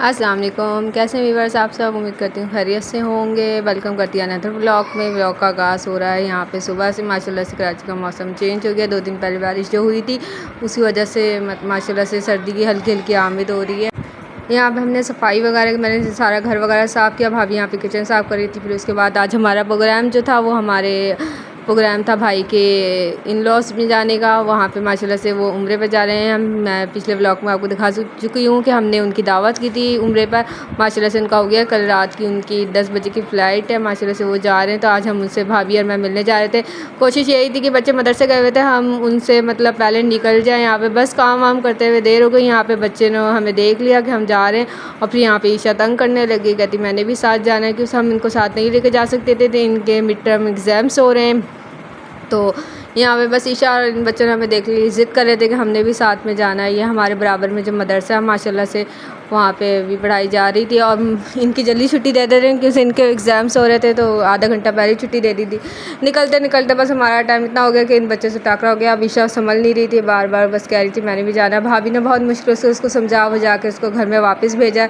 अस्सलाम वालेकुम। कैसे व्यूअर्स आप सब, उम्मीद करती हूँ खैरियत से होंगे। वेलकम करती है अनदर व्लॉग में। व्लॉग का आगाज़ हो रहा है यहाँ पे सुबह से। माशाल्लाह से कराची का मौसम चेंज हो गया। 2 दिन पहले बारिश जो हुई थी उसी वजह से माशाल्लाह से सर्दी की हल्की हल्की आमद हो रही है। यहाँ पे हमने सफाई वगैरह, मैंने सारा घर वगैरह साफ़ किया। भाभी यहाँ पे किचन साफ़ कर रही थी। फिर उसके बाद आज हमारा प्रोग्राम जो था वो हमारे प्रोग्राम था भाई के इन लॉज में जाने का। वहाँ पे माशाल्लाह से वो उम्रे पे जा रहे हैं। मैं पिछले व्लॉग में आपको दिखा चुकी हूँ कि हमने उनकी दावत की थी उम्रे पर। माशाल्लाह से उनका हो गया। कल रात की उनकी 10 बजे की फ़्लाइट है। माशाल्लाह से वो जा रहे हैं। तो आज हम उनसे, भाभी और मैं, मिलने जा रहे थे। कोशिश यही थी कि बच्चे मदरसे गए हुए थे, हम उनसे मतलब पहले निकल जाएँ। यहाँ पर बस काम वाम करते हुए देर हो गई। यहाँ पर बच्चे ने हमें देख लिया कि हम जा रहे हैं और फिर यहाँ पे ईशा तंग करने लगी। कहती मैंने भी साथ जाना है, क्योंकि हम इनको साथ नहीं लेके जा सकते थे। इनके मिड टर्म एग्ज़ाम्स हो रहे हैं। तो यहाँ पे बस ईशा और इन बच्चों ने हमें देख ली, ज़िद कर रहे थे कि हमने भी साथ में जाना है। ये हमारे बराबर में जो मदरसा है माशाल्लाह से वहाँ पे भी पढ़ाई जा रही थी और इनकी जल्दी छुट्टी दे रहे हैं क्योंकि इनके एग्ज़ाम्स हो रहे थे। तो आधा घंटा पहले छुट्टी दे दी थी। निकलते निकलते बस हमारा टाइम इतना हो गया कि इन बच्चों से टाकरा हो गया। अब ईशा संभल नहीं रही थी, बार बार बस कह रही थी मैंने भी जाना है। भाभी ने बहुत मुश्किल से उसको समझा बुझा के उसको घर में वापस भेजा।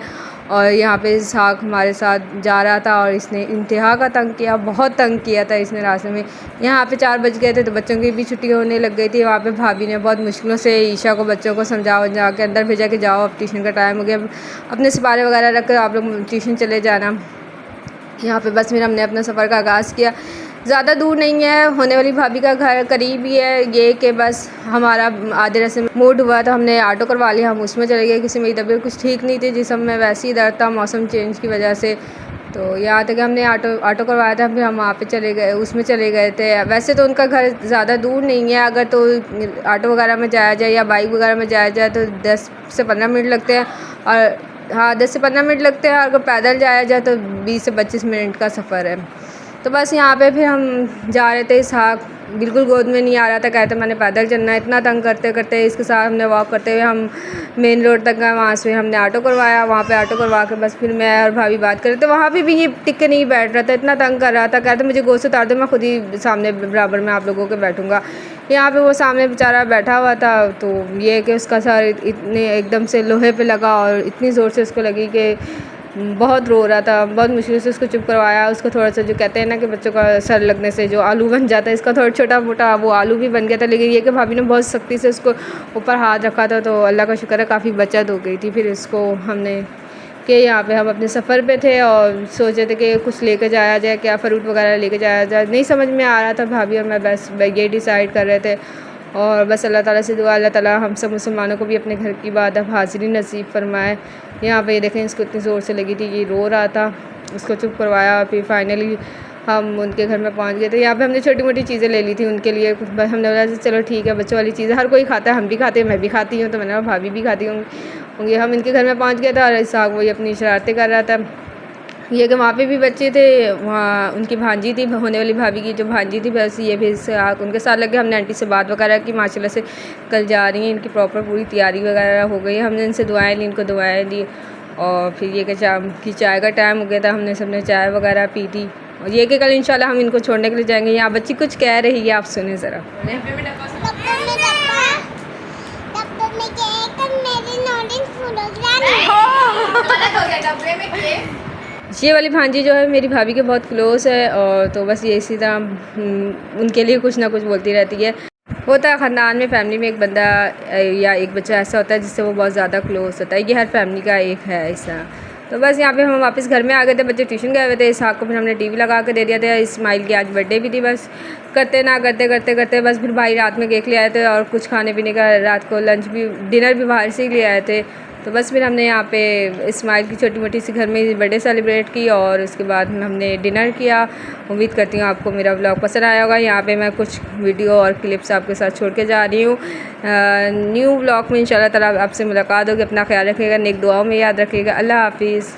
और यहाँ पे इसहाक हमारे साथ जा रहा था और इसने इंतहा का तंग किया, बहुत तंग किया था इसने रास्ते में। यहाँ पे 4 बज गए थे तो बच्चों की भी छुट्टी होने लग गई थी। वहाँ पे भाभी ने बहुत मुश्किलों से ईशा को, बच्चों को समझा के अंदर भेजा कि जाओ अब ट्यूशन का टाइम हो गया, अपने सिपारे वगैरह रख कर आप लोग ट्यूशन चले जाना। यहाँ पे बस फिर हमने अपना सफ़र का आगाज़ किया। ज़्यादा दूर नहीं है, होने वाली भाभी का घर करीब ही है। ये कि बस हमारा आधे रास्ते में मूड हुआ तो हमने ऑटो करवा लिया, हम उसमें चले गए। किसी मेरी तबीयत कुछ ठीक नहीं थी, जिसम में वैसे ही दर्द था मौसम चेंज की वजह से। तो यहाँ तक हमने ऑटो करवाया था, फिर हम वहाँ पे चले गए, उसमें चले गए थे। वैसे तो उनका घर ज़्यादा दूर नहीं है, अगर तो ऑटो वगैरह में जाया जाए या बाइक वगैरह में जाया जाए तो 10 से 15 मिनट लगते हैं। और हाँ, 10 से 15 मिनट लगते हैं। और अगर पैदल जाया जाए तो 20 से 25 मिनट का सफ़र है। तो बस यहाँ पे फिर हम जा रहे थे। इसहाक बिल्कुल गोद में नहीं आ रहा था, कहते मैंने पैदल चलना है। इतना तंग करते करते इसके साथ हमने वॉक करते हुए हम मेन रोड तक गए। वहाँ से हमने ऑटो करवाया। वहाँ पे ऑटो करवा के बस फिर मैं और भाभी बात कर रहे थे। वहाँ पे भी ये टिक के नहीं बैठ रहा था, इतना तंग कर रहा था। कहते मुझे गोद से उतार दो, मैं खुद ही सामने बराबर में आप लोगों के बैठूँगा। यहाँ पे वो सामने बेचारा बैठा हुआ था। तो ये कि उसका सर इतने एकदम से लोहे पे लगा और इतनी ज़ोर से उसको लगी कि बहुत रो रहा था। बहुत मुश्किल से उसको चुप करवाया। उसको थोड़ा सा, जो कहते हैं ना कि बच्चों का सर लगने से जो आलू बन जाता है, इसका थोड़ा छोटा मोटा वो आलू भी बन गया था। लेकिन ये कि भाभी ने बहुत सख्ती से उसको ऊपर हाथ रखा था, तो अल्लाह का शुक्र है काफ़ी बचत हो गई थी। फिर इसको हमने कि यहाँ पे हम अपने सफ़र पे थे और सोचे थे कि कुछ लेकर जाया जाए, क्या फ़्रूट वगैरह लेकर जाया जाए, नहीं समझ में आ रहा था। भाभी और मैं बस ये डिसाइड कर रहे थे। और बस अल्लाह ताला से दुआ, अल्लाह ताला हम सब मुसलमानों को भी अपने घर की बात अब हाज़िरी नसीब फरमाए। यहाँ पे ये देखें, इसको इतनी ज़ोर से लगी थी, ये रो रहा था, उसको चुप करवाया। फिर फाइनली हम उनके घर में पहुँच गए थे। यहाँ पे हमने छोटी मोटी चीज़ें ले ली थी उनके लिए। हमने बोला चलो ठीक है, बच्चों वाली चीज़ें हर कोई खाता है, हम भी खाते हैं, मैं भी खाती हूँ, तो मैंने भाभी भी खाती होंगी। हम इनके घर में पहुँच गए थे और इसहाक वही अपनी शरारतें कर रहा था। ये कि वहाँ पे भी बच्चे थे। वहाँ उनकी भांजी थी, होने वाली भाभी की जो भांजी थी, बस ये भी उनके साथ लगे। हमने आंटी से बात वगैरह की, माशाल्लाह से कल जा रही हैं, इनकी प्रॉपर पूरी तैयारी वगैरह हो गई। हमने इनसे दुआएं ली, इनको दुआएं दी। और फिर ये कि शाम की चाय का टाइम हो गया था, हमने सबने चाय वगैरह पी थी। और ये कि कल इंशाल्लाह हम इनको छोड़ने के लिए जाएंगे। यहाँ बच्ची कुछ कह रही है, आप सुने ज़रा। ये वाली भांजी जो है मेरी भाभी के बहुत क्लोज़ है। और तो बस ये इसी तरह उनके लिए कुछ ना कुछ बोलती रहती है। होता है ख़ानदान में, फैमिली में एक बंदा या एक बच्चा ऐसा होता है जिससे वो बहुत ज़्यादा क्लोज़ होता है। ये हर फैमिली का एक है ऐसा। तो बस यहाँ पे हम वापस घर में आ गए थे, बच्चे ट्यूशन गए हुए थे। इसहाक को फिर हमने टीवी लगा के दे दिया था। इस्माइल की आज बर्थडे भी थी। बस करते ना करते करते करते बस फिर भाई रात में केक ले आए थे और कुछ खाने पीने का, रात को लंच भी, डिनर भी बाहर से ही ले आए थे। तो बस फिर हमने यहाँ पे इस्माइल की छोटी मोटी सी घर में बर्थडे सेलिब्रेट की और उसके बाद हमने डिनर किया। उम्मीद करती हूँ आपको मेरा व्लॉग पसंद आया होगा। यहाँ पे मैं कुछ वीडियो और क्लिप्स आपके साथ छोड़ के जा रही हूँ। न्यू व्लॉग में इंशाल्लाह ताला आपसे मुलाकात होगी। अपना ख्याल रखिएगा, नेक दुआओं में याद रखिएगा। अल्लाह हाफिज़।